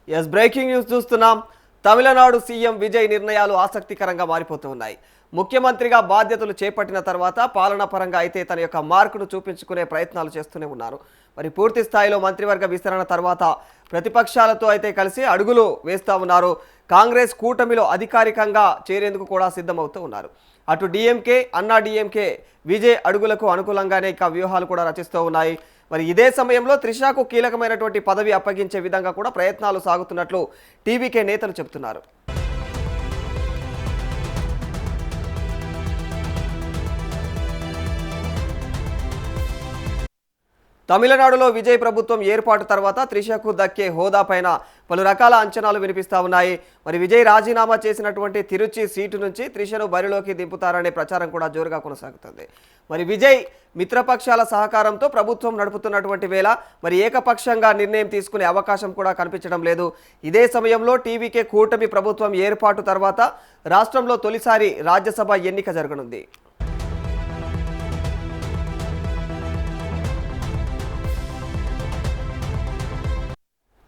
Yes breaking news చూస్తున్నాం. Tamil Nadu CM Vijay నిర్ణయాలు ఆసక్తికరంగా మారిపోతూ ఉన్నాయి. ముఖ్యమంత్రిగా బాధ్యతలు చేపట్టిన తర్వాత పాలనా పరంగా అయితే తన యొక్క మార్కును చూపించుకునే ప్రయత్నాలు చేస్తూనే ఉన్నారు. మరి పూర్తి స్థాయిలో మంత్రివర్గ విస్తరణ తర్వాత ప్రతిపక్షాలతో అయితే కలిసి అడుగులు వేస్తూ ఉన్నారు. కాంగ్రెస్ కూటమిలో అధికారికంగా చేరేందుకు కూడా సిద్ధమవుతూ ఉన్నారు. అటు డిఎంకే అన్నా డిఎంకే విజయ్ అడుగులకు అనుకూలంగానే ఇక వ్యూహాలు కూడా రచిస్తూ ఉన్నాయి. మరి ఇదే సమయంలో త్రిషాకు కీలకమైనటువంటి పదవి అప్పగించే విధంగా కూడా ప్రయత్నాలు సాగుతున్నట్లు టీవీకే నేతలు చెబుతున్నారు. తమిళనాడులో విజయ్ ప్రభుత్వం ఏర్పాటు తర్వాత త్రిషకు దక్కే హోదా పైన పలు రకాల అంచనాలు వినిపిస్తా ఉన్నాయి. మరి విజయ్ రాజీనామా చేసినటువంటి తిరుచి సీటు నుంచి త్రిషను బరిలోకి దింపుతారనే ప్రచారం కూడా జోరుగా కొనసాగుతుంది. మరి విజయ్ మిత్రపక్షాల సహకారంతో ప్రభుత్వం నడుపుతున్నటువంటి వేళ మరి ఏకపక్షంగా నిర్ణయం తీసుకునే అవకాశం కూడా కనిపించడం లేదు. ఇదే సమయంలో టీవీకే కూటమి ప్రభుత్వం ఏర్పాటు తర్వాత రాష్ట్రంలో తొలిసారి రాజ్యసభ ఎన్నిక జరగనుంది.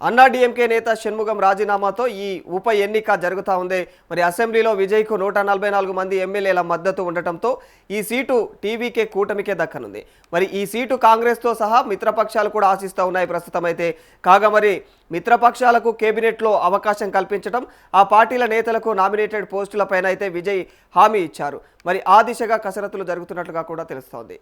అన్నా డిఎంకే నేత షణ్ముగం రాజీనామాతో ఈ ఉప ఎన్నిక జరుగుతూ ఉంది. మరి అసెంబ్లీలో విజయ్కు 144 మంది ఎమ్మెల్యేల మద్దతు ఉండటంతో ఈ సీటు టీవీకే కూటమికే దక్కనుంది. మరి ఈ సీటు కాంగ్రెస్తో సహా మిత్రపక్షాలు కూడా ఆశిస్తూ ఉన్నాయి ప్రస్తుతం అయితే. కాగా మరి మిత్రపక్షాలకు కేబినెట్లో అవకాశం కల్పించడం, ఆ పార్టీల నేతలకు నామినేటెడ్ పోస్టులపైన అయితే విజయ్ హామీ ఇచ్చారు. మరి ఆ దిశగా కసరత్తులు జరుగుతున్నట్లుగా కూడా తెలుస్తోంది.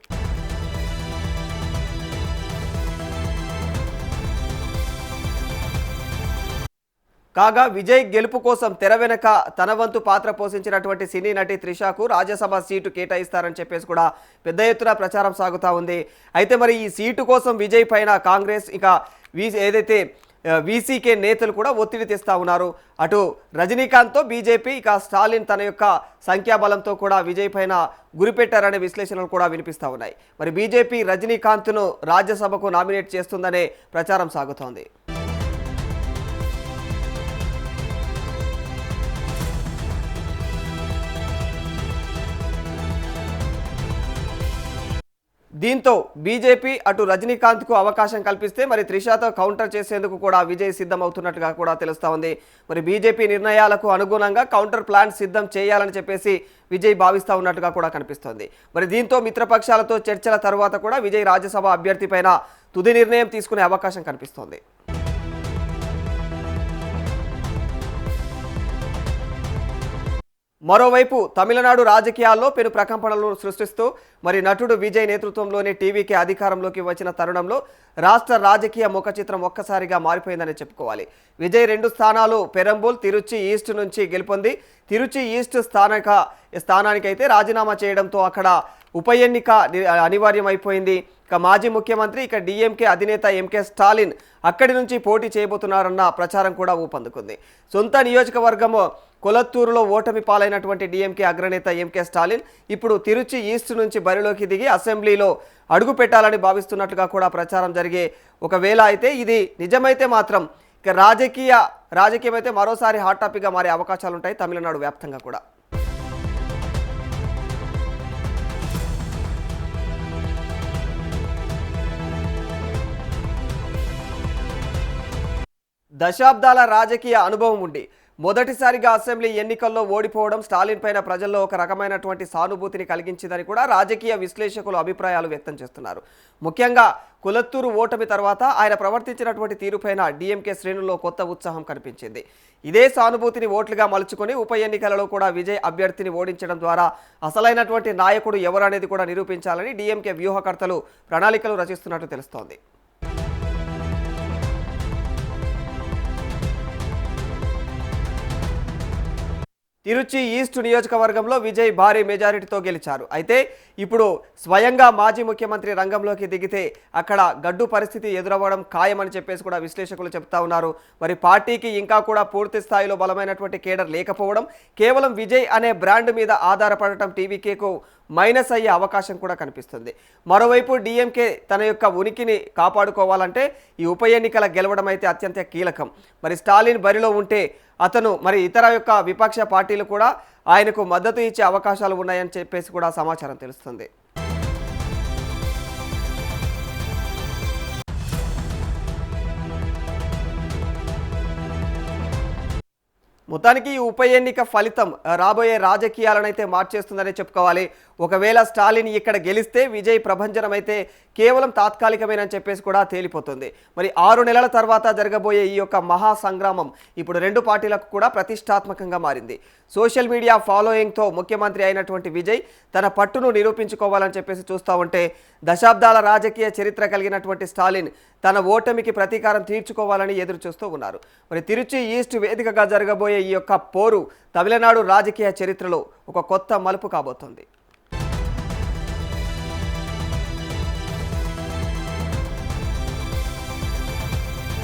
కాగా విజయ్ గెలుపు కోసం తెర వెనక తన వంతు పాత్ర పోషించినటువంటి సినీ నటి త్రిషకు రాజ్యసభ సీటు కేటాయిస్తారని చెప్పేసి కూడా పెద్ద ఎత్తున ప్రచారం సాగుతూ ఉంది. అయితే మరి ఈ సీటు కోసం విజయ్ పైన కాంగ్రెస్ ఇక ఏదైతే వీసీకే నేతలు కూడా ఒత్తిడి తెస్తూ ఉన్నారు. అటు రజనీకాంత్తో బీజేపీ ఇక స్టాలిన్ తన యొక్క సంఖ్యాబలంతో కూడా విజయ్ పైన గురిపెట్టారనే విశ్లేషణలు కూడా వినిపిస్తూ ఉన్నాయి. మరి బీజేపీ రజనీకాంత్ను రాజ్యసభకు నామినేట్ చేస్తుందనే ప్రచారం సాగుతోంది. దీంతో బీజేపీ అటు రజనీకాంత్కు అవకాశం కల్పిస్తే మరి త్రిషతో కౌంటర్ చేసేందుకు కూడా విజయ్ సిద్ధమవుతున్నట్టుగా కూడా తెలుస్తూ ఉంది. మరి బీజేపీ నిర్ణయాలకు అనుగుణంగా కౌంటర్ ప్లాన్ సిద్ధం చేయాలని చెప్పేసి విజయ్ భావిస్తూ ఉన్నట్టుగా కూడా కనిపిస్తోంది. మరి దీంతో మిత్రపక్షాలతో చర్చల తర్వాత కూడా విజయ్ రాజ్యసభ అభ్యర్థిపైన తుది నిర్ణయం తీసుకునే అవకాశం కనిపిస్తోంది. మరోవైపు తమిళనాడు రాజకీయాల్లో పెను ప్రకంపనలు సృష్టిస్తూ మరి నటుడు విజయ్ నేతృత్వంలోని టీవీకే అధికారంలోకి వచ్చిన తరుణంలో రాష్ట్ర రాజకీయ ముఖ చిత్రం ఒక్కసారిగా మారిపోయిందని చెప్పుకోవాలి. విజయ్ 2 స్థానాలు పెరంబూల్, తిరుచి ఈస్ట్ నుంచి గెలుపొంది తిరుచి ఈస్ట్ స్థానానికైతే రాజీనామా చేయడంతో అక్కడ ఉప ఎన్నిక అనివార్యమైపోయింది. ఇక మాజీ ముఖ్యమంత్రి ఇక డిఎంకే అధినేత ఎంకే స్టాలిన్ అక్కడి నుంచి పోటీ చేయబోతున్నారన్న ప్రచారం కూడా ఊపందుకుంది. సొంత నియోజకవర్గం కొలత్తూరులో ఓటమి పాలైనటువంటి డిఎంకే అగ్రనేత ఎంకే స్టాలిన్ ఇప్పుడు తిరుచి ఈస్ట్ నుంచి బరిలోకి దిగి అసెంబ్లీలో అడుగు పెట్టాలని భావిస్తున్నట్టుగా కూడా ప్రచారం జరిగే ఒకవేళ అయితే ఇది నిజమైతే మాత్రం ఇక రాజకీయం అయితే మరోసారి హాట్ టాపిక్గా మారే అవకాశాలు ఉంటాయి తమిళనాడు వ్యాప్తంగా కూడా. దశాబ్దాల రాజకీయ అనుభవం ఉండి మొదటిసారిగా అసెంబ్లీ ఎన్నికల్లో ఓడిపోవడం స్టాలిన్ పైన ప్రజల్లో ఒక రకమైనటువంటి సానుభూతిని కలిగించిందని కూడా రాజకీయ విశ్లేషకులు అభిప్రాయాలు వ్యక్తం చేస్తున్నారు. ముఖ్యంగా కొలత్తూరు ఓటమి తర్వాత ఆయన ప్రవర్తించినటువంటి తీరుపైన డిఎంకే శ్రేణుల్లో కొత్త ఉత్సాహం కనిపించింది. ఇదే సానుభూతిని ఓట్లుగా మలుచుకొని ఉప ఎన్నికలలో కూడా విజయ్ అభ్యర్థిని ఓడించడం ద్వారా అసలైనటువంటి నాయకుడు ఎవరనేది కూడా నిరూపించాలని డిఎంకే వ్యూహకర్తలు ప్రణాళికలు రచిస్తున్నట్టు తెలుస్తోంది. తిరుచి ఈస్ట్ నియోజకవర్గంలో విజయ్ భారీ మెజారిటీతో గెలిచారు. అయితే ఇప్పుడు స్వయంగా మాజీ ముఖ్యమంత్రి రంగంలోకి దిగితే అక్కడ గడ్డు పరిస్థితి ఎదురవ్వడం ఖాయమని చెప్పేసి కూడా విశ్లేషకులు చెప్తా ఉన్నారు. మరి పార్టీకి ఇంకా కూడా పూర్తి స్థాయిలో బలమైనటువంటి కేడర్ లేకపోవడం, కేవలం విజయ్ అనే బ్రాండ్ మీద ఆధారపడటం టీవీకేకు మైనస్ అయ్యే అవకాశం కూడా కనిపిస్తుంది. మరోవైపు డిఎంకే తన యొక్క ఉనికిని కాపాడుకోవాలంటే ఈ ఉప ఎన్నికల గెలవడం అయితే అత్యంత కీలకం. మరి స్టాలిన్ బరిలో ఉంటే అతను మరి ఇతర యొక్క విపక్ష పార్టీలు కూడా ఆయనకు మద్దతు ఇచ్చే అవకాశాలు ఉన్నాయని చెప్పేసి కూడా సమాచారం తెలుస్తుంది. మొత్తానికి ఈ ఉప ఎన్నిక ఫలితం రాబోయే రాజకీయాలనైతే మార్చేస్తుందనే చెప్పుకోవాలి. ఒకవేళ స్టాలిన్ ఇక్కడ గెలిస్తే విజయ్ ప్రభంజనం అయితే కేవలం తాత్కాలికమేనని చెప్పేసి కూడా తేలిపోతుంది. మరి 6 నెలల తర్వాత జరగబోయే ఈ యొక్క మహా సంగ్రామం ఇప్పుడు రెండు పార్టీలకు కూడా ప్రతిష్టాత్మకంగా మారింది. సోషల్ మీడియా ఫాలోయింగ్తో ముఖ్యమంత్రి అయినటువంటి విజయ్ తన పట్టును నిరూపించుకోవాలని చెప్పేసి చూస్తూ ఉంటే, దశాబ్దాల రాజకీయ చరిత్ర కలిగినటువంటి స్టాలిన్ తన ఓటమికి ప్రతీకారం తీర్చుకోవాలని ఎదురు చూస్తూ ఉన్నారు. మరి తిరుచి ఈస్ట్ వేదికగా జరగబోయే ఈ యొక్క పోరు తమిళనాడు రాజకీయ చరిత్రలో ఒక కొత్త మలుపు కాబోతోంది.